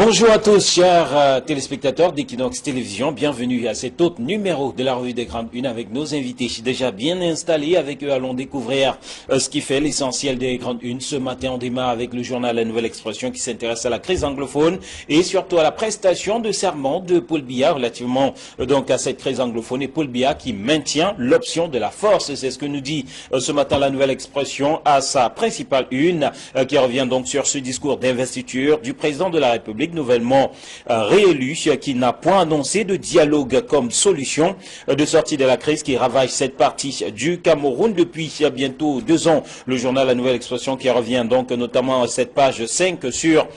Bonjour à tous, chers téléspectateurs d'Equinox Télévision. Bienvenue à cet autre numéro de la revue des Grandes Unes avec nos invités déjà bien installés. Avec eux, allons découvrir ce qui fait l'essentiel des Grandes Unes. Ce matin, on démarre avec le journal La Nouvelle Expression qui s'intéresse à la crise anglophone et surtout à la prestation de serment de Paul Biya relativement donc à cette crise anglophone. Et Paul Biya qui maintient l'option de la force. C'est ce que nous dit ce matin La Nouvelle Expression à sa principale une qui revient donc sur ce discours d'investiture du président de la République nouvellement réélu, qui n'a point annoncé de dialogue comme solution de sortie de la crise qui ravage cette partie du Cameroun depuis bientôt 2 ans. Le journal La Nouvelle Expression qui revient donc notamment à cette page 5 sur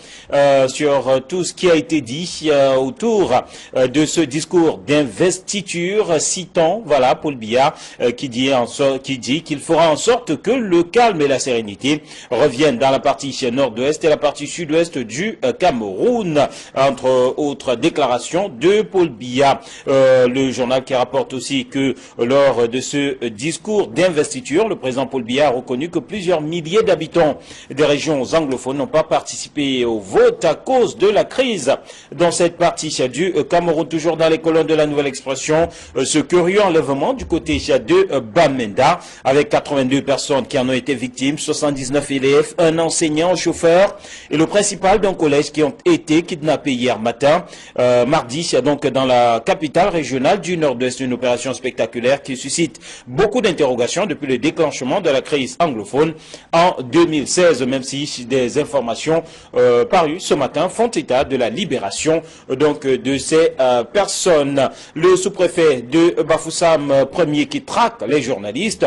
tout ce qui a été dit autour de ce discours d'investiture, citant voilà Paul Biya qui dit qu'il fera en sorte que le calme et la sérénité reviennent dans la partie nord-ouest et la partie sud-ouest du Cameroun. Entre autres déclarations de Paul Biya. Le journal qui rapporte aussi que lors de ce discours d'investiture, le président Paul Biya a reconnu que plusieurs milliers d'habitants des régions anglophones n'ont pas participé au vote à cause de la crise dans cette partie du Cameroun. Toujours dans les colonnes de La Nouvelle Expression, ce curieux enlèvement du côté de Bamenda avec 82 personnes qui en ont été victimes, 79 élèves, un enseignant, un chauffeur et le principal d'un collège qui ont été kidnappés hier matin, mardi, donc dans la capitale régionale du Nord-Ouest, une opération spectaculaire qui suscite beaucoup d'interrogations depuis le déclenchement de la crise anglophone en 2016, même si des informations parues ce matin font état de la libération donc de ces personnes. Le sous-préfet de Bafoussam Ier qui traque les journalistes,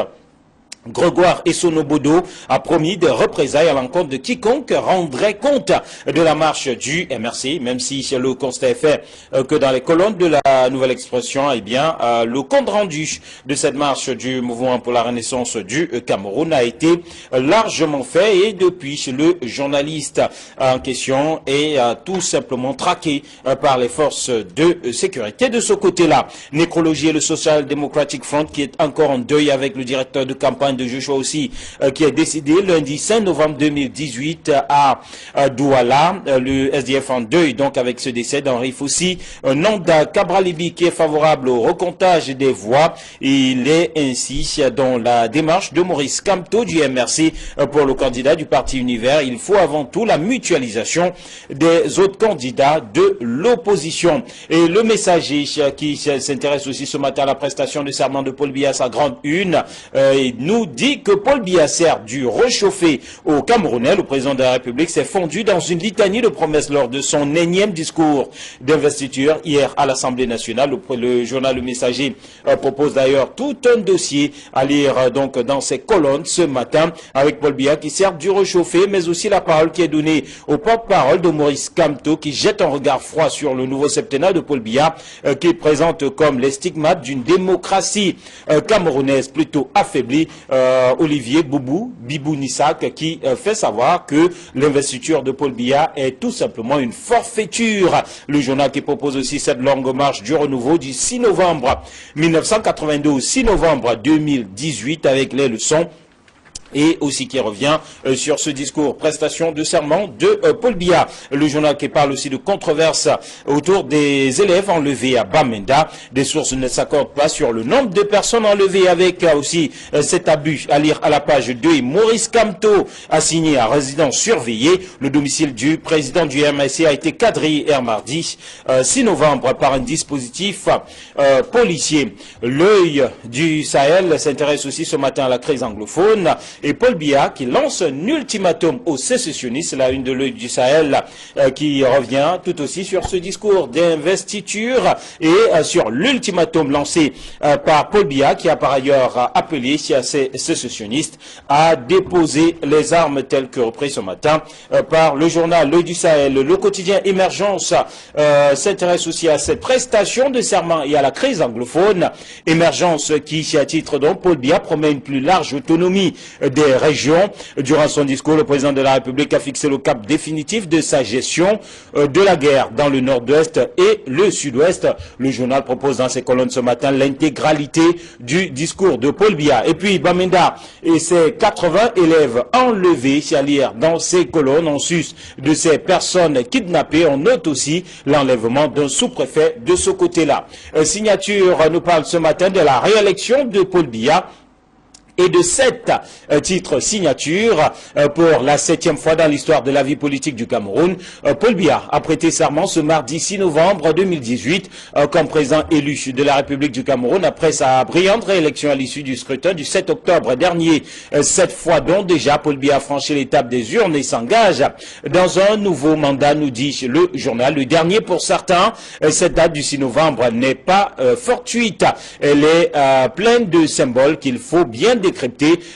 Grégoire Essonobodo, a promis des représailles à l'encontre de quiconque rendrait compte de la marche du MRC, même si le constat est fait que dans les colonnes de La Nouvelle Expression, eh bien, le compte rendu de cette marche du mouvement pour la renaissance du Cameroun a été largement fait et depuis le journaliste en question est tout simplement traqué par les forces de sécurité de ce côté-là. Nécrologie et le Social Democratic Front qui est encore en deuil avec le directeur de campagne de Joshua aussi, qui est décédé lundi 5 novembre 2018 à Douala. Le SDF en deuil donc avec ce décès d'Henri Foussi. Nanda Kabralibi qui est favorable au recomptage des voix. Il est ainsi dans la démarche de Maurice Kamto du MRC pour le candidat du Parti Univers. Il faut avant tout la mutualisation des autres candidats de l'opposition. Et le Messager qui s'intéresse aussi ce matin à la prestation de serment de Paul Biya, sa grande une, nous dit que Paul Biya sert du réchauffé au Camerounais. Le président de la République s'est fondu dans une litanie de promesses lors de son énième discours d'investiture hier à l'Assemblée nationale. Le journal Le Messager propose d'ailleurs tout un dossier à lire donc dans ses colonnes ce matin avec Paul Biya qui sert du réchauffé, mais aussi la parole qui est donnée au porte-parole de Maurice Kamto qui jette un regard froid sur le nouveau septennat de Paul Biya qui présente comme les stigmates d'une démocratie camerounaise plutôt affaiblie. Olivier Bibou Nissak qui fait savoir que l'investiture de Paul Biya est tout simplement une forfaiture. Le journal qui propose aussi cette longue marche du renouveau du 6 novembre 1982 au 6 novembre 2018 avec les leçons. Et aussi qui revient sur ce discours prestation de serment de Paul Biya. Le journal qui parle aussi de controverses autour des élèves enlevés à Bamenda. Des sources ne s'accordent pas sur le nombre de personnes enlevées avec aussi cet abus à lire à la page 2. Et Maurice Kamto assigné à résidence surveillée. Le domicile du président du MRC a été quadrillé hier mardi 6 novembre par un dispositif policier. L'œil du Sahel s'intéresse aussi ce matin à la crise anglophone. Et Paul Biya qui lance un ultimatum aux sécessionnistes, la une de l'œil du Sahel qui revient tout aussi sur ce discours d'investiture et sur l'ultimatum lancé par Paul Biya qui a par ailleurs appelé ces sécessionnistes à déposer les armes telles que repris ce matin par le journal L'œil du Sahel. Le quotidien Émergence s'intéresse aussi à cette prestation de serment et à la crise anglophone. Émergence qui, à titre donc, Paul Biya promet une plus large autonomie des régions. Durant son discours, le président de la République a fixé le cap définitif de sa gestion de la guerre dans le nord-ouest et le sud-ouest. Le journal propose dans ses colonnes ce matin l'intégralité du discours de Paul Biya. Et puis Bamenda et ses 80 élèves enlevés, à lire dans ses colonnes, en sus de ces personnes kidnappées. On note aussi l'enlèvement d'un sous-préfet de ce côté-là. Signature nous parle ce matin de la réélection de Paul Biya et de 7 titres signatures pour la 7e fois dans l'histoire de la vie politique du Cameroun. Paul Biya a prêté serment ce mardi 6 novembre 2018 comme président élu de la République du Cameroun après sa brillante réélection à l'issue du scrutin du 7 octobre dernier. 7 fois donc déjà, Paul Biya a franchi l'étape des urnes et s'engage dans un nouveau mandat, nous dit le journal. Le dernier pour certains, cette date du 6 novembre n'est pas fortuite. Elle est pleine de symboles qu'il faut bien décrypter.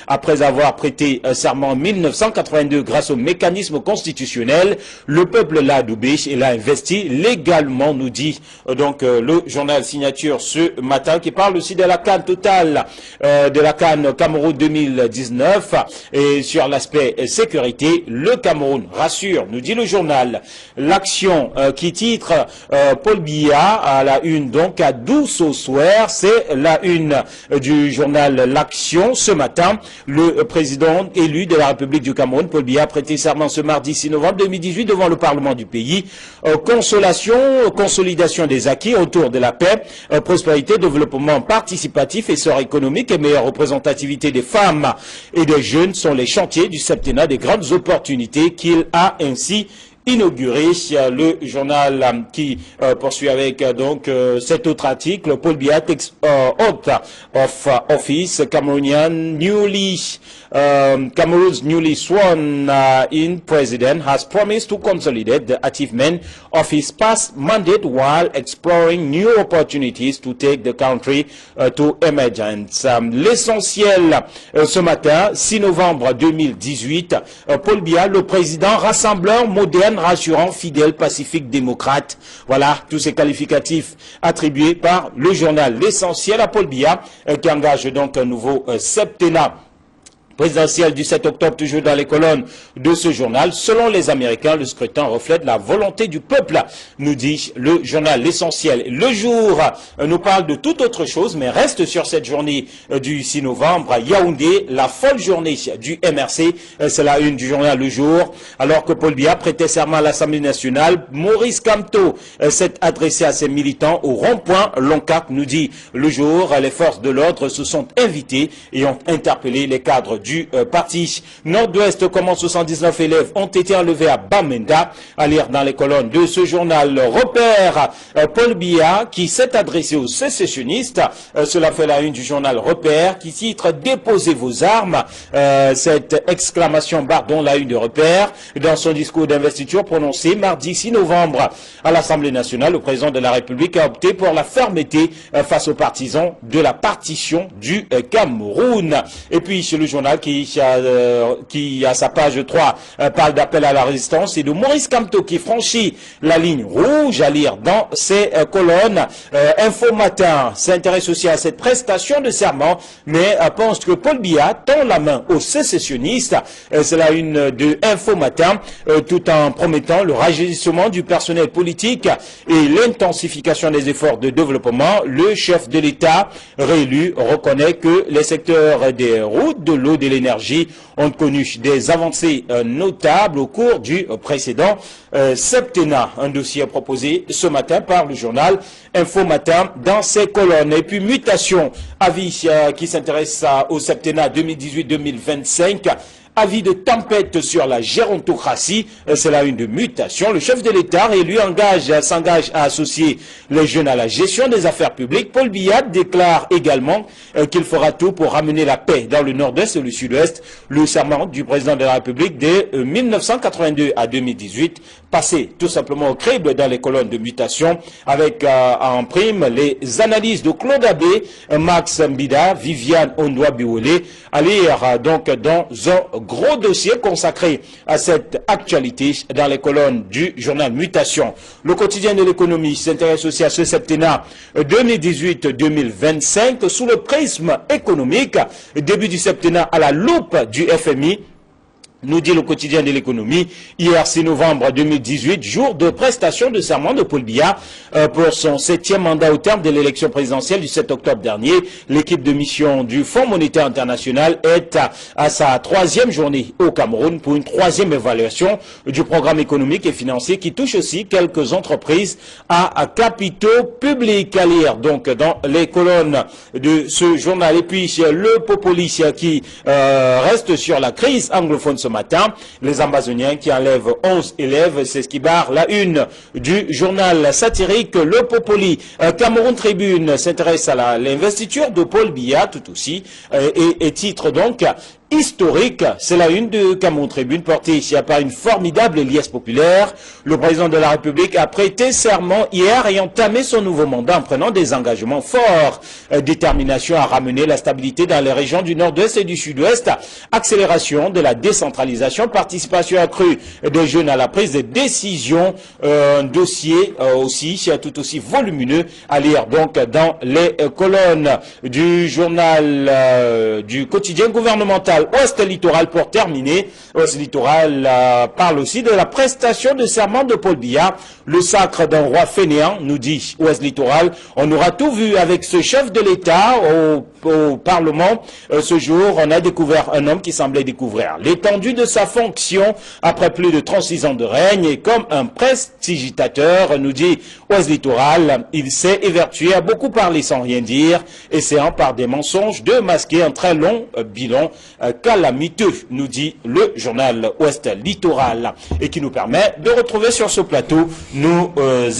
Après avoir prêté serment en 1982 grâce au mécanisme constitutionnel, le peuple l'a adoubé et l'a investi légalement, nous dit donc le journal Signature ce matin, qui parle aussi de la CAN totale, de la CAN Cameroun 2019 et sur l'aspect sécurité. Le Cameroun rassure, nous dit le journal. L'action qui titre Paul Biya à la une, donc à Douce soir, c'est la une du journal L'Action. Ce matin, le président élu de la République du Cameroun, Paul Biya, a prêté serment ce mardi 6 novembre 2018 devant le Parlement du pays. Consolidation des acquis autour de la paix, prospérité, développement participatif, essor économique et meilleure représentativité des femmes et des jeunes sont les chantiers du septennat des grandes opportunités qu'il a ainsi inauguré. Le journal qui poursuit avec donc cet autre article. Paul Biya takes oath of office. Cameroon's newly sworn in president has promised to consolidate the achievement of his past mandate while exploring new opportunities to take the country to emergence. L'essentiel ce matin, 6 novembre 2018, Paul Biya, le président rassembleur moderne, rassurant, fidèle, pacifique, démocrate. Voilà tous ces qualificatifs attribués par le journal. L'essentiel à Paul Biya qui engage donc un nouveau septennat présidentielle du 7 octobre, toujours dans les colonnes de ce journal. Selon les Américains, le scrutin reflète la volonté du peuple, nous dit le journal L'Essentiel. Le Jour nous parle de toute autre chose, mais reste sur cette journée du 6 novembre. Yaoundé, la folle journée du MRC, c'est la une du journal Le Jour. Alors que Paul Biya prêtait serment à l'Assemblée nationale, Maurice Kamto s'est adressé à ses militants au rond-point Loncac, nous dit Le Jour. Les forces de l'ordre se sont invitées et ont interpellé les cadres du parti. Nord-Ouest, comment 79 élèves ont été enlevés à Bamenda, à lire dans les colonnes de ce journal. Repère, Paul Biya qui s'est adressé aux sécessionnistes, cela fait la une du journal Repère qui titre Déposez vos armes, cette exclamation barre dont la une de Repère. Dans son discours d'investiture prononcé mardi 6 novembre à l'Assemblée nationale, le président de la République a opté pour la fermeté face aux partisans de la partition du Cameroun. Et puis chez le journal qui à sa page 3 parle d'appel à la résistance et de Maurice Kamto qui franchit la ligne rouge, à lire dans ses colonnes. Info Matin s'intéresse aussi à cette prestation de serment, mais pense que Paul Biya tend la main aux sécessionnistes. C'est la une de Info Matin, tout en promettant le rajeunissement du personnel politique et l'intensification des efforts de développement. Le chef de l'État réélu reconnaît que les secteurs des routes, de l'eau, de l'énergie ont connu des avancées notables au cours du précédent septennat. Un dossier proposé ce matin par le journal Info Matin dans ses colonnes. Et puis mutation, avis qui s'intéresse au septennat 2018-2025. Avis de tempête sur la gérontocratie, c'est la une de mutation. Le chef de l'État réélu s'engage à associer les jeunes à la gestion des affaires publiques. Paul Biya déclare également qu'il fera tout pour ramener la paix dans le nord-est et le sud-ouest. Le serment du président de la République de 1982 à 2018 passer tout simplement au crible dans les colonnes de mutation avec en prime les analyses de Claude Abbé, Max Mbida, Viviane Ondoa-Biolé, à lire donc dans un gros dossier consacré à cette actualité dans les colonnes du journal Mutation. Le quotidien de l'économie s'intéresse aussi à ce septennat 2018-2025 sous le prisme économique, début du septennat à la loupe du FMI. Nous dit le quotidien de l'économie, hier 6 novembre 2018, jour de prestation de serment de Paul Biya pour son 7e mandat au terme de l'élection présidentielle du 7 octobre dernier. L'équipe de mission du Fonds monétaire international est à sa 3e journée au Cameroun pour une 3e évaluation du programme économique et financier qui touche aussi quelques entreprises à capitaux publics. À lire donc dans les colonnes de ce journal. Et puis le Popoli qui reste sur la crise anglophone ce matin, les Amazoniens qui enlèvent 11 élèves, c'est ce qui barre la une du journal satirique Le Popoli. Cameroun Tribune s'intéresse à l'investiture de Paul Biya tout aussi et titre donc historique, c'est la une de Cameroun Tribune portée ici par une formidable liesse populaire. Le président de la République a prêté serment hier et entamé son nouveau mandat en prenant des engagements forts. Détermination à ramener la stabilité dans les régions du nord-ouest et du sud-ouest, accélération de la décentralisation, participation accrue des jeunes à la prise de décision, un dossier aussi tout aussi volumineux à lire donc dans les colonnes du journal du quotidien gouvernemental Ouest Littoral. Pour terminer, Ouest Littoral parle aussi de la prestation de serment de Paul Biya, le sacre d'un roi fainéant, nous dit Ouest Littoral. On aura tout vu avec ce chef de l'État au Parlement. Ce jour, on a découvert un homme qui semblait découvrir l'étendue de sa fonction après plus de 36 ans de règne et comme un prestigitateur, nous dit Ouest Littoral, il s'est évertué à beaucoup parler sans rien dire, essayant par des mensonges de masquer un très long bilan calamiteux, nous dit le journal Ouest Littoral, et qui nous permet de retrouver sur ce plateau nos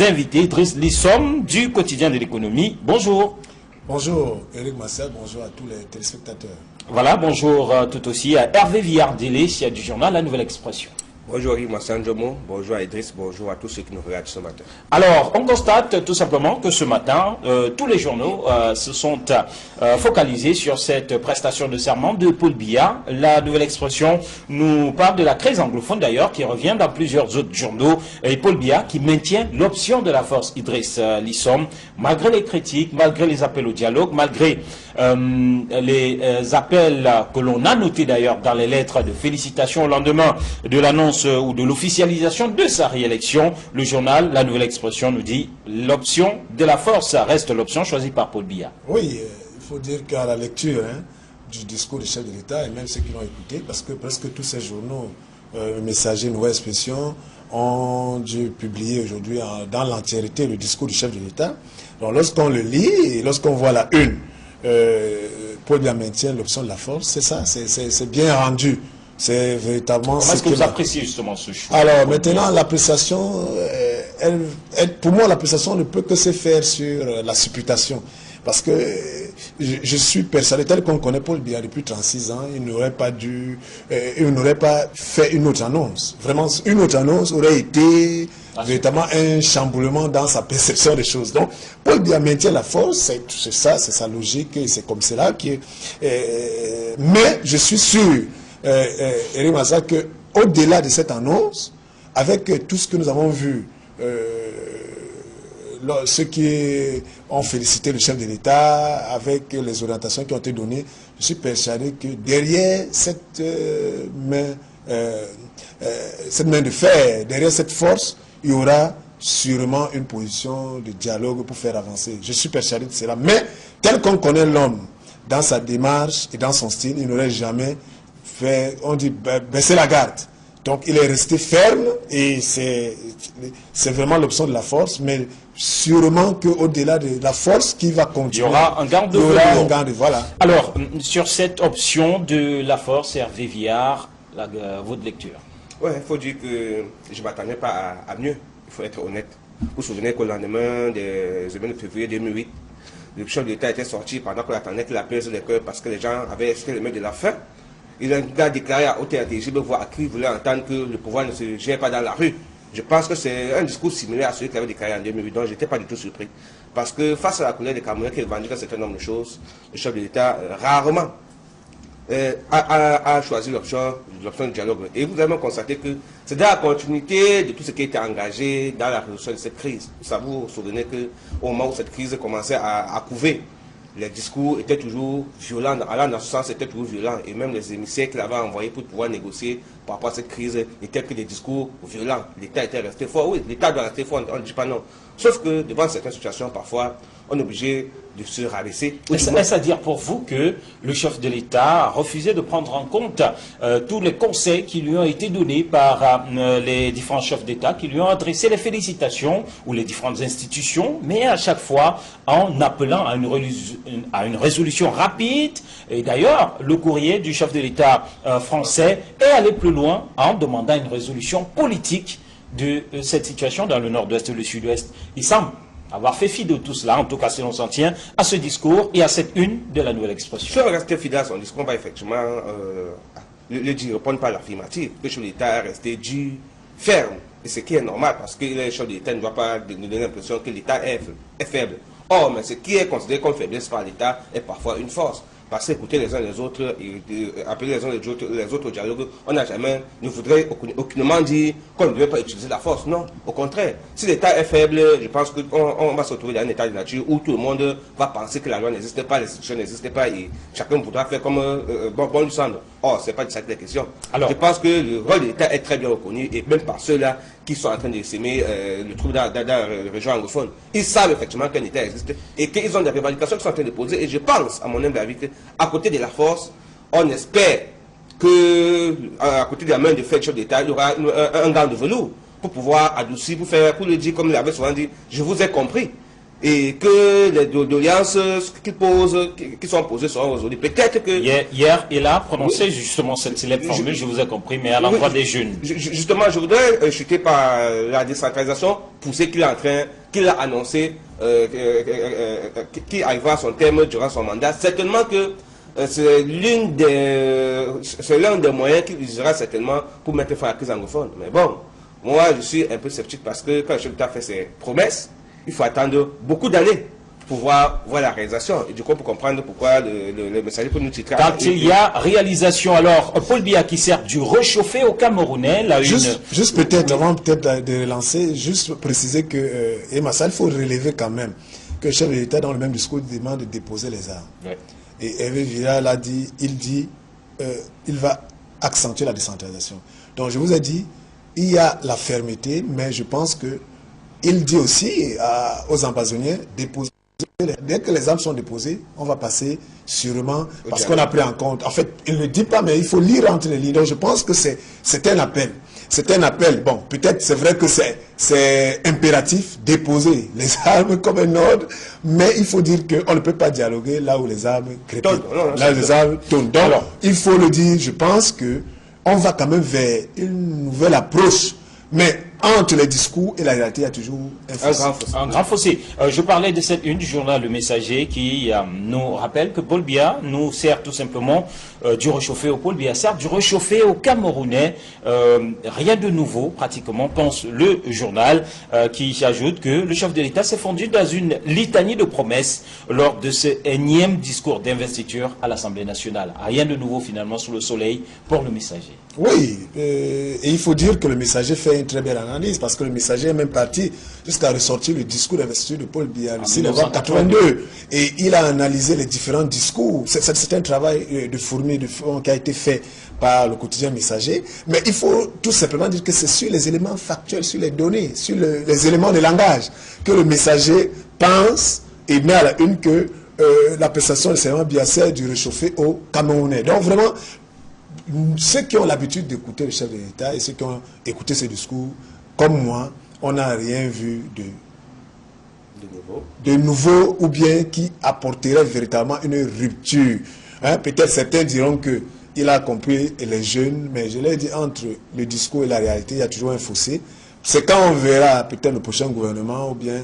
invités. Idriss Lissom du quotidien de l'économie. Bonjour. Bonjour Eric Marcel, bonjour à tous les téléspectateurs. Voilà, bonjour tout aussi à Hervé Villardélé du journal La Nouvelle Expression. Bonjour Eric Marcel, bonjour à Idriss, bonjour à tous ceux qui nous regardent ce matin. Alors, on constate tout simplement que ce matin, tous les journaux se sont focalisés sur cette prestation de serment de Paul Biya. La Nouvelle Expression nous parle de la crise anglophone d'ailleurs, qui revient dans plusieurs autres journaux. Et Paul Biya qui maintient l'option de la force. Idriss Lissom, malgré les critiques, malgré les appels au dialogue, malgré les appels que l'on a notés d'ailleurs dans les lettres de félicitations au lendemain de l'annonce ou de l'officialisation de sa réélection, le journal La Nouvelle Expression nous dit l'option de la force reste l'option choisie par Paul Biya. Oui, il faut dire qu'à la lecture du discours du chef de l'État, et même ceux qui l'ont écouté, parce que presque tous ces journaux, Messager, Nouvelle Expression, ont dû publier aujourd'hui dans l'entièreté le discours du chef de l'État. Donc lorsqu'on le lit, et lorsqu'on voit la une, Paul Biya maintient l'option de la force, c'est ça, c'est bien rendu. C'est véritablement... Comment est-ce que vous appréciez justement ce choix? Alors maintenant, l'appréciation, pour moi, l'appréciation ne peut que se faire sur la supputation. Parce que je suis persuadé, tel qu'on connaît Paul Biya depuis 36 ans, il n'aurait pas dû, il n'aurait pas fait une autre annonce. Vraiment, une autre annonce aurait été véritablement un chamboulement dans sa perception des choses. Donc, Paul Biya maintient la force, c'est ça, c'est sa logique, c'est comme cela. Mais je suis sûr, Eric Massa, qu'au-delà de cette annonce, avec tout ce que nous avons vu, ceux qui ont félicité le chef de l'État, avec les orientations qui ont été données, je suis persuadé que derrière cette main de fer, derrière cette force, il y aura sûrement une position de dialogue pour faire avancer. Je suis persuadé de cela. Mais tel qu'on connaît l'homme, dans sa démarche et dans son style, il n'aurait jamais fait, on dit, baisser la garde. Donc il est resté ferme et c'est vraiment l'option de la force, mais sûrement qu'au-delà de la force qui va continuer, il y aura un garde de voilà. Alors, sur cette option de la force, Hervé Villard, votre lecture? Oui, il faut dire que je ne m'attendais pas à mieux, il faut être honnête. Vous vous souvenez qu'au lendemain des événements de février 2008, le chef de l'État était sorti pendant qu'on attendait qu'il apaise les cœurs parce que les gens avaient essayé de mettre de la faim. Il a déclaré à haute et intelligible voix à qui voulait entendre que le pouvoir ne se gère pas dans la rue. Je pense que c'est un discours similaire à celui qu'il avait déclaré en 2008, donc je n'étais pas du tout surpris. Parce que face à la colère des Camerounais qui revendiquent un certain nombre de choses, le chef de l'État, rarement, a choisi l'option du dialogue. Et vous avez constaté que c'est dans la continuité de tout ce qui a été engagé dans la résolution de cette crise. Vous vous souvenez qu'au moment où cette crise commençait à couver, les discours étaient toujours violents, allant dans ce sens, c'était toujours violent. Et même les émissaires qu'il avait envoyés pour pouvoir négocier par rapport à cette crise n'étaient que des discours violents. L'État était resté fort. Oui, l'État doit rester fort, on ne dit pas non. Sauf que devant certaines situations, parfois, on est obligé de se rabaisser. Est-ce à dire pour vous que le chef de l'État a refusé de prendre en compte tous les conseils qui lui ont été donnés par les différents chefs d'État, qui lui ont adressé les félicitations ou les différentes institutions, mais à chaque fois en appelant à une résolution rapide. Et d'ailleurs, le courrier du chef de l'État français est allé plus loin en demandant une résolution politique de cette situation dans le nord-ouest et le sud-ouest. Il semble avoir fait fi de tout cela, en tout cas si l'on s'en tient à ce discours et à cette une de la Nouvelle Expression. Si on reste fidèle à son discours, on va effectivement le dire, répondre par l'affirmative. Le chef de l'État est resté dur, ferme, et ce qui est normal, parce que le chef de l'État ne doit pas nous donner l'impression que l'État est faible. Or, mais ce qui est considéré comme faiblesse par l'État est parfois une force. Parce qu'écouter les uns les autres et appeler les uns les autres au dialogue, on n'a jamais, ne voudrait aucunement dire qu'on ne devait pas utiliser la force. Non, au contraire. Si l'État est faible, je pense qu'on va se retrouver dans un état de nature où tout le monde va penser que la loi n'existe pas, les institutions n'existent pas et chacun voudra faire comme bon lui semble. Or, ce n'est pas de ça que la question. Alors, je pense que le rôle de l'État est très bien reconnu et même par ceux-là qui sont en train de s'aimer le trouble dans la région anglophone. Ils savent effectivement qu'un État existe et qu'ils ont des revendications qui sont en train de poser. Et je pense, à mon humble avis, qu'à côté de la force, on espère qu'à côté de la main de fait chef d'État, il y aura un gant de velours pour pouvoir adoucir, pour le dire comme il avait souvent dit, je vous ai compris. Et que les doléances qui sont posées seront résolues. Peut-être que... Hier, il a prononcé justement cette célèbre formule, je vous ai compris, mais à l'endroit des jeunes. Justement, je voudrais chuter par la décentralisation poussée qu'il a annoncé, qui arrivera à son terme durant son mandat. Certainement que c'est l'un des moyens qu'il utilisera certainement pour mettre fin à la crise anglophone. Mais bon, moi je suis un peu sceptique parce que quand le chef d'État fait ses promesses, il faut attendre beaucoup d'années pour voir la réalisation. Et du coup, pour comprendre pourquoi le messager peut nous titrer. Quand il y a réalisation, alors, Paul Biya qui sert du réchauffé au Camerounais, là, juste peut-être, avant peut-être de relancer, juste préciser que, et Massa, il faut relever quand même que le chef de l'État, dans le même discours, demande de déposer les armes. Ouais. Et Hervé Villa l'a dit, il va accentuer la décentralisation. Donc, je vous ai dit, il y a la fermeté, mais je pense que il dit aussi aux ambazoniens, dès que les armes sont déposées, on va passer sûrement, parce qu'on a pris en compte. En fait, il ne le dit pas, mais il faut lire entre les lignes. Donc je pense que c'est un appel. C'est un appel. Bon, peut-être c'est vrai que c'est impératif, déposer les armes comme un ordre, mais il faut dire qu'on ne peut pas dialoguer là où les armes crépitent, là où les armes tournent. Donc, alors, il faut le dire, je pense qu'on va quand même vers une nouvelle approche. Mais entre les discours et la réalité, il y a toujours un grand fossé. Je parlais de cette une du journal Le Messager qui nous rappelle que Paul Biya nous sert tout simplement du réchauffé au Paul Biya sert du réchauffé au Camerounais. Rien de nouveau, pratiquement, pense le journal qui ajoute que le chef de l'État s'est fondu dans une litanie de promesses lors de ce énième discours d'investiture à l'Assemblée nationale. Rien de nouveau finalement sous le soleil pour Le Messager. Oui, et il faut dire que Le Messager fait une très belle analyse parce que Le Messager est même parti jusqu'à ressortir le discours d'investiture de Paul Biya en 1982 et il a analysé les différents discours. C'est un travail de fourmi de fond qui a été fait par le quotidien Messager, mais il faut tout simplement dire que c'est sur les éléments factuels, sur les données, sur les éléments de langage que Le Messager pense et met à la une que la prestation de Serment Biya sert du réchauffé au Camerounais. Donc vraiment, ceux qui ont l'habitude d'écouter le chef de l'État et ceux qui ont écouté ce discours, comme moi, on n'a rien vu de nouveau ou bien qui apporterait véritablement une rupture. Hein, peut-être certains diront qu'il a compris les jeunes, mais je l'ai dit, entre le discours et la réalité, il y a toujours un fossé. C'est quand on verra peut-être le prochain gouvernement ou bien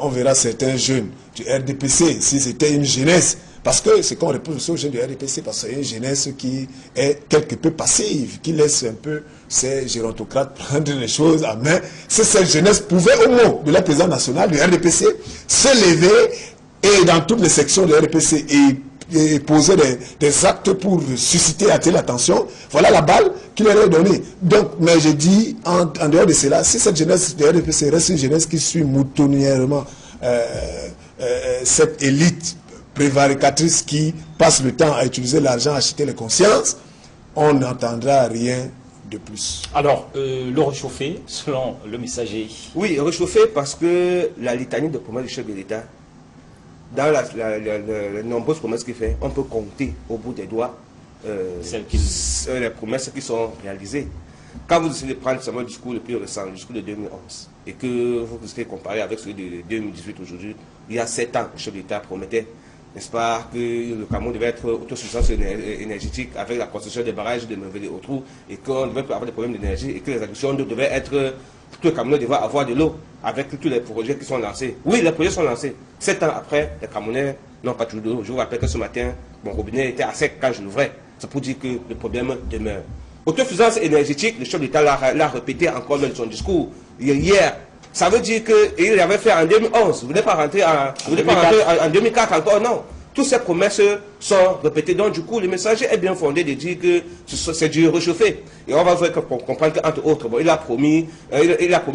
on verra certains jeunes du RDPC, si c'était une jeunesse, Parce que c'est qu'on reproche aussi aux jeunes du RDPC, parce qu'il y a une jeunesse qui est quelque peu passive, qui laisse un peu ces gérontocrates prendre les choses en main. Si cette jeunesse pouvait, au mot de la présidente nationale du RDPC, se lever et dans toutes les sections du RDPC et poser des actes pour susciter, attirer l'attention, voilà la balle qu'il leur est donnée. Donc, mais je dis, en dehors de cela, si cette jeunesse du RDPC reste une jeunesse qui suit moutonnièrement cette élite prévaricatrice qui passe le temps à utiliser l'argent, à acheter les consciences, on n'entendra rien de plus. Alors, le réchauffer, selon le messager. Oui, réchauffer parce que la litanie de promesses du chef de l'État, dans les nombreuses promesses qu'il fait, on peut compter au bout des doigts les promesses qui sont réalisées. Quand vous essayez de prendre seulement le discours le plus récent, le discours de 2011, et que vous essayez de comparer avec celui de 2018 aujourd'hui, il y a 7 ans, le chef de l'État promettait, n'est-ce pas, que le Cameroun devait être autosuffisant énergétique avec la construction des barrages de Merveille et autres, et qu'on devait avoir des problèmes d'énergie, et que les agriculteurs devaient être, tout le Cameroun devait avoir de l'eau, avec tous les projets qui sont lancés. Oui, les projets sont lancés. 7 ans après, les Camerounais n'ont pas toujours d'eau. Je vous rappelle que ce matin, mon robinet était à sec quand je l'ouvrais. C'est pour dire que le problème demeure. Autosuffisance énergétique, le chef de l'État l'a répété encore dans son discours hier. Ça veut dire qu'il l'avait fait en 2011. Vous n'êtes pas rentré en 2004 encore, non. Toutes ces promesses sont répétées. Donc, du coup, le message est bien fondé de dire que c'est du réchauffé. Et on va comprendre qu'entre autres, bon, il a promis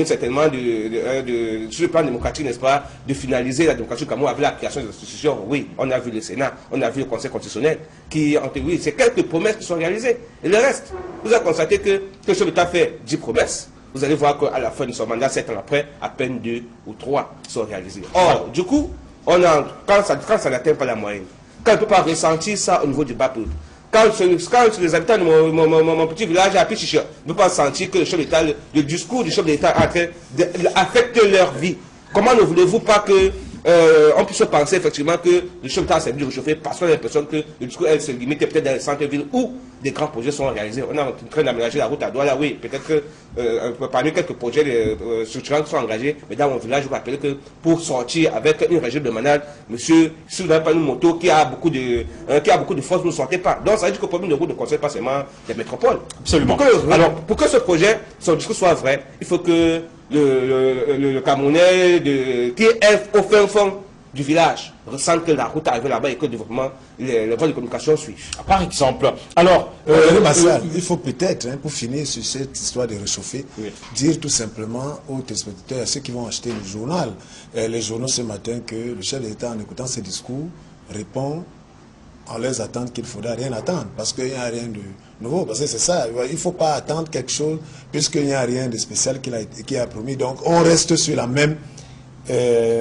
certainement, sur le plan démocratique, n'est-ce pas, de finaliser la démocratie du Cameroun avec la création des institutions. Oui, on a vu le Sénat, on a vu le Conseil constitutionnel, qui ont oui, c'est quelques promesses qui sont réalisées. Et le reste, vous avez constaté que le chef d'État fait 10 promesses. Vous allez voir qu'à la fin de son mandat, 7 ans après, à peine 2 ou 3 sont réalisées. Or, du coup, quand ça n'atteint pas la moyenne, quand on ne peut pas ressentir ça au niveau du bas peuple, quand les habitants de mon petit village à Pichicha ne peuvent pas sentir que le chef d'État, le discours du chef d'État affecte leur vie, comment ne voulez-vous pas que on puisse penser effectivement que le chef d'État s'est dû réchauffer parce qu'on a l'impression que le discours elle se limite peut-être dans les centres-villes où des grands projets sont réalisés. On est en train d'aménager la route à Douala, oui, peut-être que parmi quelques projets structurants qui sont engagés, mais dans mon village, je vous rappelle que pour sortir avec une région de manade, monsieur, si vous n'avez pas une moto qui a beaucoup de force, vous ne sortez pas. Donc ça veut dire que le problème de route ne concerne pas seulement les métropoles. Absolument. Pour que ce projet, son discours soit vrai, il faut que le Camerounais qui est au fin fond du village ressent que la route arrive là-bas et que le développement, les voies de communication suivent. Par exemple, alors... il faut peut-être, pour finir sur cette histoire de réchauffer, oui, dire tout simplement aux téléspectateurs, à ceux qui vont acheter le journal, les journaux ce matin, que le chef de l'État, en écoutant ses discours, répond en les attentes qu'il ne faudra rien attendre, parce qu'il n'y a rien de nouveau, parce que c'est ça, il ne faut pas attendre quelque chose, puisqu'il n'y a rien de spécial qui a promis, donc on reste sur la même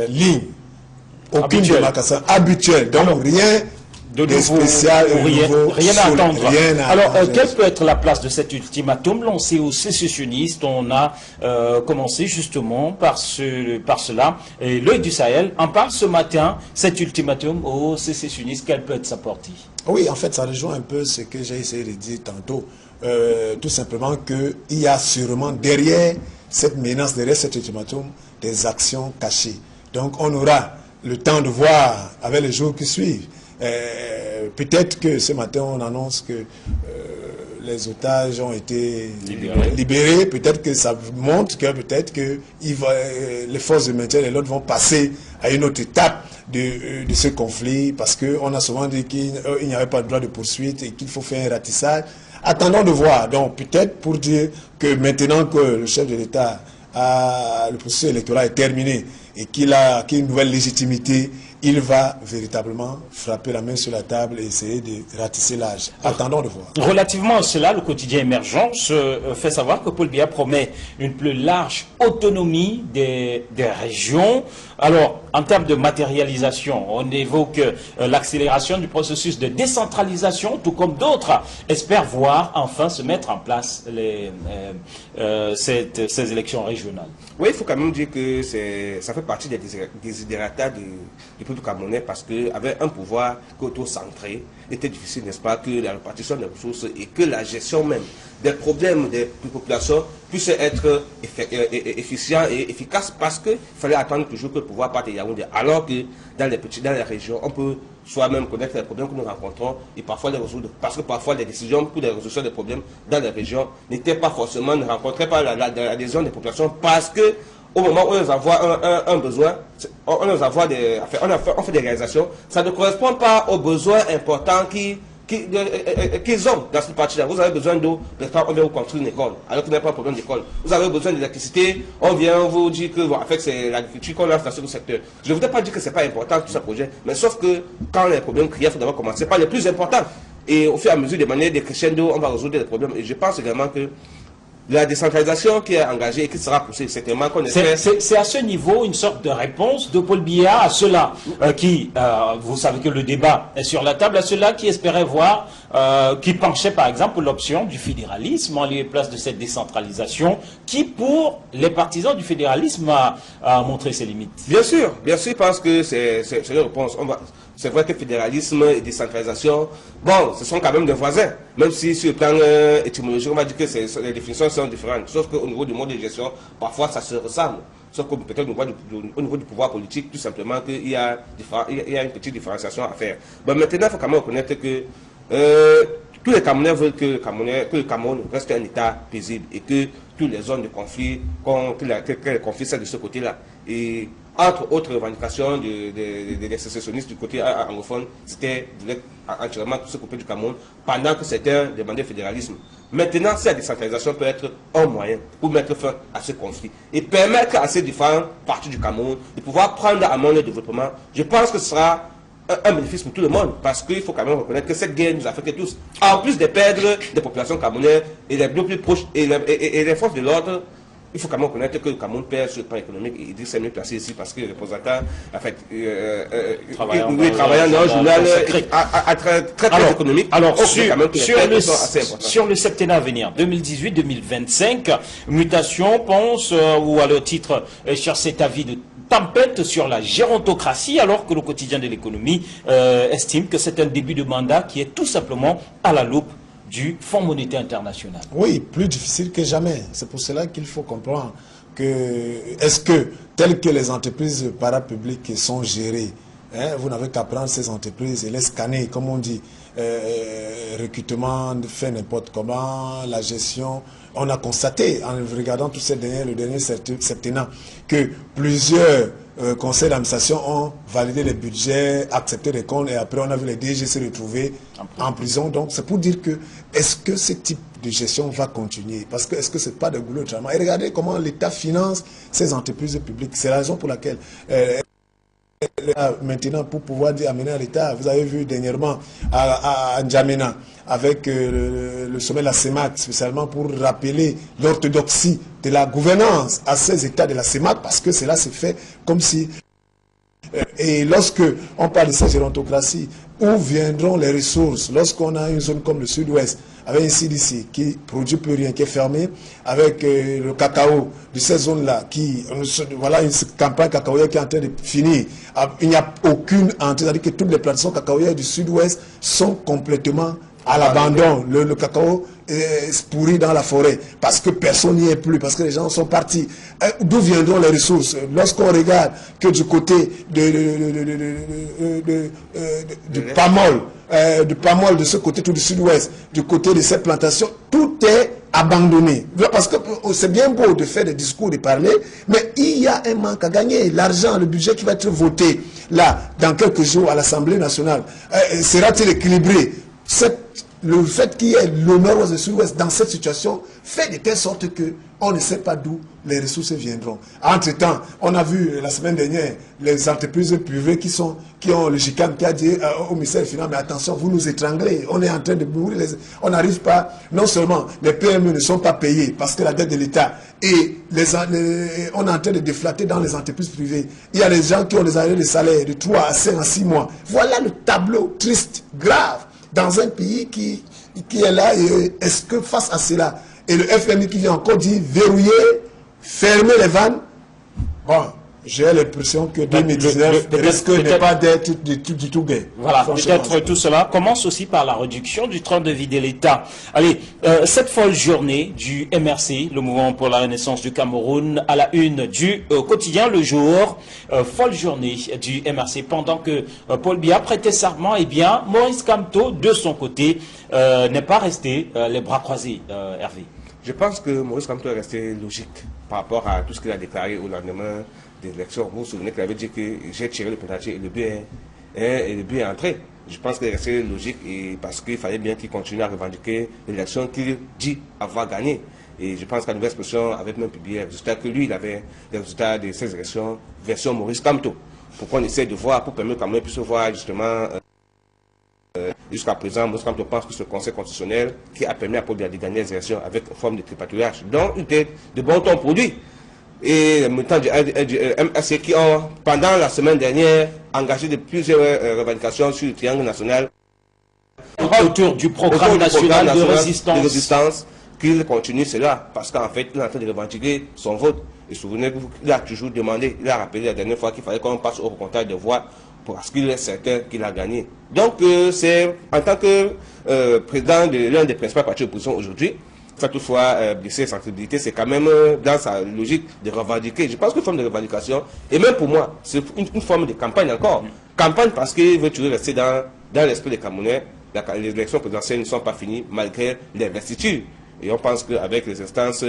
ligne. Aucune démarcation habituelle, donc alors, rien de spécial, rien à attendre. Alors, quelle peut être la place de cet ultimatum lancé aux sécessionnistes? On a commencé justement par cela. Et l'œil du Sahel en parle ce matin, cet ultimatum aux sécessionnistes. Quelle peut être sa portée? Oui, en fait, ça rejoint un peu ce que j'ai essayé de dire tantôt. Tout simplement qu'il y a sûrement derrière cette menace, derrière cet ultimatum, des actions cachées. Donc, on aura le temps de voir avec les jours qui suivent. Peut-être que ce matin on annonce que les otages ont été libérés. Peut-être que ça montre que peut-être que les forces de maintien et l'autre vont passer à une autre étape de ce conflit, parce qu'on a souvent dit qu'il n'y avait pas de droit de poursuite et qu'il faut faire un ratissage. Attendons de voir. Donc peut-être pour dire que maintenant que le chef de l'État le processus électoral est terminé et qu'il a une nouvelle légitimité, il va véritablement frapper la main sur la table et essayer de ratisser l'âge. Attendons de voir. Relativement à cela, le quotidien Émergence fait savoir que Paul Biya promet une plus large autonomie des régions. Alors, en termes de matérialisation, on évoque l'accélération du processus de décentralisation, tout comme d'autres espèrent voir enfin se mettre en place ces élections régionales. Oui, il faut quand même dire que ça fait partie des désiderata du peuple camerounais parce qu'avec un pouvoir auto-centré, était difficile, n'est-ce pas, que la répartition des ressources et que la gestion même des problèmes des populations puisse être efficient et efficace parce qu'il fallait attendre toujours que le pouvoir parte de Yaoundé. Alors que dans les régions, on peut soi-même connaître les problèmes que nous rencontrons et parfois les résoudre. Parce que parfois les décisions pour la résolution des problèmes dans les régions n'étaient pas forcément, ne rencontraient pas l'adhésion des populations parce que au moment où on nous envoie un besoin, on fait des réalisations, ça ne correspond pas aux besoins importants qu'ils ont dans cette partie-là. Vous avez besoin d'eau, on vient vous construire une école, alors que vous n'avez pas de problème d'école. Vous avez besoin d'électricité, on vient vous dire que en fait, c'est l'agriculture qu'on lance dans ce secteur. Je ne voudrais pas dire que ce n'est pas important tout ce projet, mais sauf que quand les problèmes criants, il faut d'abord commencer par les plus importants. Et au fur et à mesure, de manière de crescendo, on va résoudre les problèmes. Et je pense également que la décentralisation qui est engagée et qui sera poussée, certainement qu'on espère... C'est à ce niveau une sorte de réponse de Paul Biya à ceux-là qui, vous savez que le débat est sur la table, à ceux-là qui espéraient voir, qui penchaient par exemple pour l'option du fédéralisme en lieu et place de cette décentralisation, qui pour les partisans du fédéralisme a montré ses limites. Bien sûr, je pense que c'est une réponse. C'est vrai que fédéralisme et décentralisation, bon, ce sont quand même des voisins. Même si sur le plan étymologique, on va dire que les définitions sont différentes. Sauf qu'au niveau du mode de gestion, parfois ça se ressemble. Sauf que peut-être au niveau du pouvoir politique, tout simplement qu'il y a une petite différenciation à faire. Bon, maintenant, il faut quand même reconnaître que tous les Camerounais veulent que le Cameroun reste un État paisible et que toutes les zones de conflit, que les conflits soient de ce côté-là. Et entre autres revendications des sécessionnistes du côté anglophone, c'était entièrement tout ce côté du Cameroun, pendant que certains demandaient le fédéralisme. Maintenant, cette décentralisation peut être un moyen pour mettre fin à ce conflit et permettre à ces différentes parties du Cameroun de pouvoir prendre en main le développement. Je pense que ce sera un bénéfice pour tout le monde, parce qu'il faut quand même reconnaître que cette guerre nous affecte tous. En plus de perdre des populations camerounaises et les plus proches et les forces de l'ordre, il faut quand même reconnaître que le Cameroun perd sur le plan économique. Il dit que c'est mieux placé ici parce que les représentants, en fait, travaillant dans un journal très économique. Alors, sur le septennat à venir, 2018-2025, Mutation pense, ou à le titre, cherche cet avis de tempête sur la gérontocratie, alors que le quotidien de l'économie estime que c'est un début de mandat qui est tout simplement à la loupe du Fonds monétaire international. Oui, plus difficile que jamais. C'est pour cela qu'il faut comprendre que, est-ce que, telles que les entreprises parapubliques sont gérées, vous n'avez qu'à prendre ces entreprises et les scanner, comme on dit, recrutement, fait n'importe comment, la gestion. On a constaté, en regardant tout le dernier septennat, que plusieurs conseils d'administration ont validé les budgets, accepté les comptes, et après on a vu les DG se retrouver en prison. Donc c'est pour dire que, est-ce que ce type de gestion va continuer? Parce que, est-ce que ce n'est pas de goulot de travail? Et regardez comment l'État finance ces entreprises publiques. C'est la raison pour laquelle... maintenant, pour pouvoir amener à l'État, vous avez vu dernièrement à N'Djamena, avec le sommet de la CEMAC, spécialement pour rappeler l'orthodoxie de la gouvernance à ces États de la CEMAC, parce que cela s'est fait comme si... Et lorsque on parle de cette gérontocratie, où viendront les ressources? Lorsqu'on a une zone comme le sud-ouest, avec un CDC qui produit plus rien, qui est fermé, avec le cacao de ces zones-là, voilà une campagne cacaoyère qui est en train de finir. Il n'y a aucune entrée, c'est-à-dire que toutes les plantations cacaoyères du sud-ouest sont complètement à l'abandon. Le cacao est pourri dans la forêt parce que personne n'y est plus, parce que les gens sont partis. D'où viendront les ressources? Lorsqu'on regarde que du côté du Pamol, de ce côté tout du sud-ouest, du côté de ces plantations, tout est abandonné. Parce que c'est bien beau de faire des discours, de parler, mais il y a un manque à gagner. L'argent, le budget qui va être voté là, dans quelques jours à l'Assemblée nationale, sera-t-il équilibré? Le fait qu'il y ait le nord-ouest et le sud-ouest dans cette situation fait de telle sorte qu'on ne sait pas d'où les ressources viendront. Entre-temps, on a vu la semaine dernière les entreprises privées qui ont le GICAM qui a dit au ministère des Finances, mais attention, vous nous étranglez, on est en train de mourir, on n'arrive pas, non seulement les PME ne sont pas payés parce que la dette de l'État, et on est en train de déflater dans les entreprises privées. Il y a les gens qui ont des arrêts de salaire de 3 à 5 à 6 mois. Voilà le tableau triste, grave, dans un pays qui est là. Est-ce que face à cela, et le FMI qui vient encore dire verrouiller, fermer les vannes, bon, J'ai l'impression que 2019 risque n'est pas d'être du tout gai. Voilà, peut-être tout cela commence aussi par la réduction du train de vie de l'État. Allez, cette folle journée du MRC, le Mouvement pour la Renaissance du Cameroun, à la une du quotidien Le Jour, folle journée du MRC, pendant que Paul Biya prêtait serment, eh bien, Maurice Kamto, de son côté, n'est pas resté les bras croisés, Hervé. Je pense que Maurice Kamto est resté logique par rapport à tout ce qu'il a déclaré au lendemain des élections. Vous vous souvenez qu'il avait dit que j'ai tiré le penalty et le but est entré. Je pense qu'il est resté logique et parce qu'il fallait bien qu'il continue à revendiquer l'élection qu'il dit avoir gagné. Et je pense qu'à Nouvelle Expression avait même publié les résultats que lui, il avait les résultats de ces élections version Maurice Kamto. Pour qu'on essaie de voir, pour permettre quand même puisse voir justement. Jusqu'à présent, Maurice Kamto pense que ce Conseil constitutionnel qui a permis à Paul Biya de gagner les élections avec une forme de tripatouillage, donc il était de bon ton produit. Et les militants du MRC qui ont, pendant la semaine dernière, engagé de plusieurs revendications sur le triangle national autour du programme national de résistance. Qu'il continue cela, parce qu'en fait, il est en train de revendiquer son vote. Et souvenez-vous qu'il a toujours demandé, il a rappelé la dernière fois qu'il fallait qu'on passe au comptage de voix parce qu'il est certain qu'il a gagné. Donc, c'est en tant que président de l'un des principaux partis d'opposition aujourd'hui, ça toutefois blessé sensibilité, c'est quand même dans sa logique de revendiquer. Je pense qu'une forme de revendication, et même pour moi, c'est une forme de campagne encore. Campagne parce qu'il veut toujours rester dans l'esprit des Camerounais. Les élections présidentielles ne sont pas finies malgré les investitures. Et on pense qu'avec les instances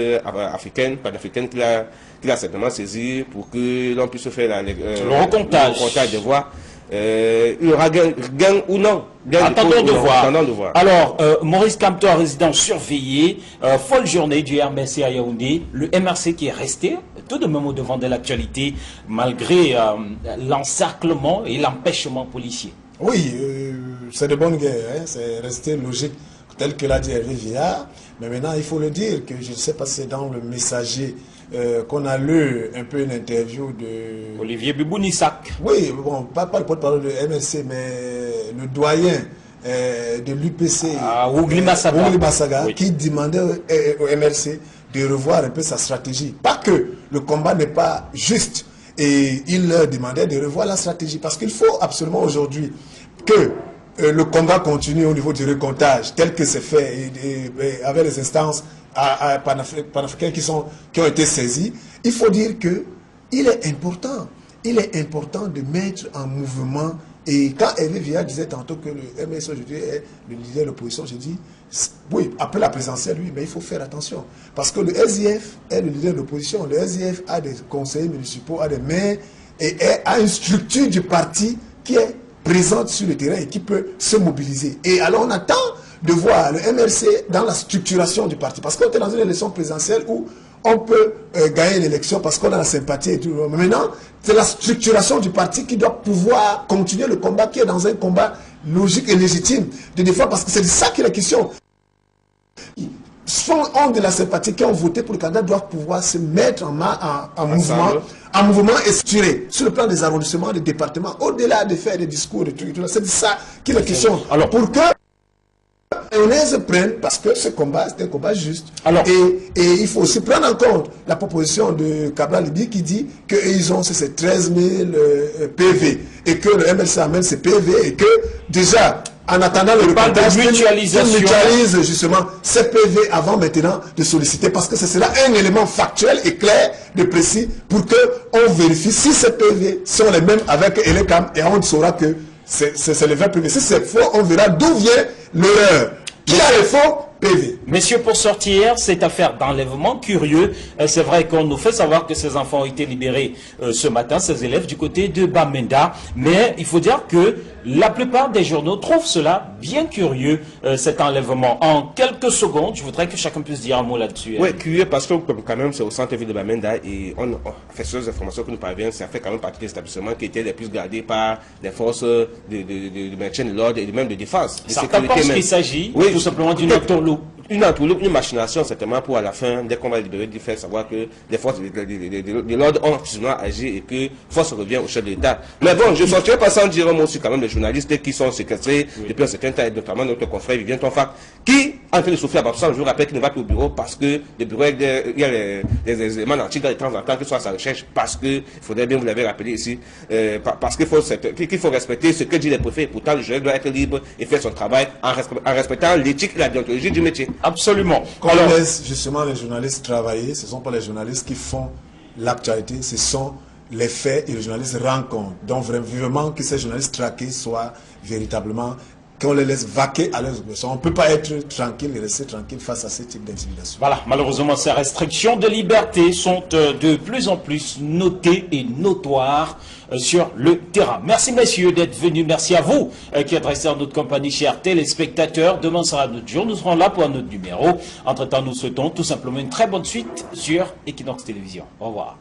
africaines, panafricaines qu'il a certainement saisi pour que l'on puisse faire le recomptage de voix, il y aura gain ou non. Attendons de voir. Alors, Maurice Kamto, résident surveillé, folle journée du MRC à Yaoundé, le MRC qui est resté tout de même au devant de l'actualité, malgré l'encerclement et l'empêchement policier. Oui, c'est de bonne guerre, hein, c'est resté logique, tel que l'a dit Hervé Viard. Mais maintenant, il faut le dire que je ne sais pas si c'est dans le Messager qu'on a lu un peu une interview de... Olivier Bibounissak. Oui, bon, pas le porte-parole de MRC, mais le doyen de l'UPC, Ougli Massaga, oui, qui demandait au MRC de revoir un peu sa stratégie. Pas que le combat n'est pas juste, et il leur demandait de revoir la stratégie, parce qu'il faut absolument aujourd'hui que le combat continue au niveau du recomptage, tel que c'est fait, et avec les instances panafricaines qui ont été saisies. Il faut dire qu'il est important de mettre en mouvement. Et quand Hervé Viard disait tantôt que le MS aujourd'hui est le leader de l'opposition, j'ai dit, oui, après la présidentielle, oui, mais il faut faire attention. Parce que le SIF est le leader de l'opposition. Le SIF a des conseillers municipaux, a des maires, et a une structure du parti qui est présente sur le terrain et qui peut se mobiliser. Et alors on attend de voir le MRC dans la structuration du parti. Parce qu'on est dans une élection présidentielle où on peut gagner l'élection parce qu'on a la sympathie et tout. Mais maintenant, c'est la structuration du parti qui doit pouvoir continuer le combat, qui est dans un combat logique et légitime de défendre, parce que c'est de ça qu'il est question. Ont de la sympathie, qui ont voté pour le candidat, doivent pouvoir se mettre en mouvement et structurer sur le plan des arrondissements, des départements, au-delà de faire des discours, des trucs, c'est de ça qu'il est question. Alors, pour que on se prenne, parce que ce combat, c'est un combat juste. Alors, et il faut aussi prendre en compte la proposition de Cabral Libi qui dit qu'ils ont ces 13 000 PV et que le MLC amène ces PV et que déjà, en attendant le recomptage, mutualise justement ces PV avant maintenant de solliciter, parce que ce sera un élément factuel et clair, de précis, pour qu'on vérifie si ces PV sont les mêmes avec Elecam, et on saura que c'est les 20 PV. Si c'est faux, on verra d'où vient l'erreur. Qui a les faux PV? Messieurs, pour sortir cette affaire d'enlèvement curieux, c'est vrai qu'on nous fait savoir que ces enfants ont été libérés ce matin, ces élèves du côté de Bamenda, mais il faut dire que la plupart des journaux trouvent cela bien curieux, cet enlèvement. En quelques secondes, je voudrais que chacun puisse dire un mot là-dessus. Oui, curieux parce que quand même c'est au centre-ville de Bamenda et on fait ces informations que nous parviennent, ça fait quand même partie des établissements qui étaient les plus gardés par les forces de maintien de l'ordre et même de défense. Certains pensent qu'il s'agit tout simplement d'une une entourloupe, une machination certainement pour à la fin, dès qu'on va libérer, de faire savoir que les forces de l'ordre ont suffisamment agi et que force revient au chef de l'État. Mais bon, je ne sortirai pas sans dire un mot sur quand même les journalistes qui sont séquestrés depuis un certain temps, et notamment notre confrère Vivien Tonfac, qui en train de souffrir à absence. Je vous rappelle qu'il ne va plus au bureau parce que le bureau, il y a les éléments d'articles de temps en temps qui sont à sa recherche, parce qu'il faudrait bien, vous l'avez rappelé ici, parce qu'il faut respecter ce que dit les préfets. Pourtant, le juge doit être libre et faire son travail en respectant l'éthique et la déontologie du métier. Absolument. Quand on laisse justement les journalistes travailler, ce ne sont pas les journalistes qui font l'actualité, ce sont les faits et les journalistes rencontrent. Donc vraiment que ces journalistes traqués soient véritablement, qu'on les laisse vaquer à leurs occupations. On ne peut pas être tranquille et rester tranquille face à ce type d'intimidation. Voilà, malheureusement, ces restrictions de liberté sont de plus en plus notées et notoires sur le terrain. Merci messieurs d'être venus, merci à vous qui êtes restés en notre compagnie, chers téléspectateurs. Demain sera notre jour, nous serons là pour un autre numéro. Entre-temps, nous souhaitons tout simplement une très bonne suite sur Equinox Télévision. Au revoir.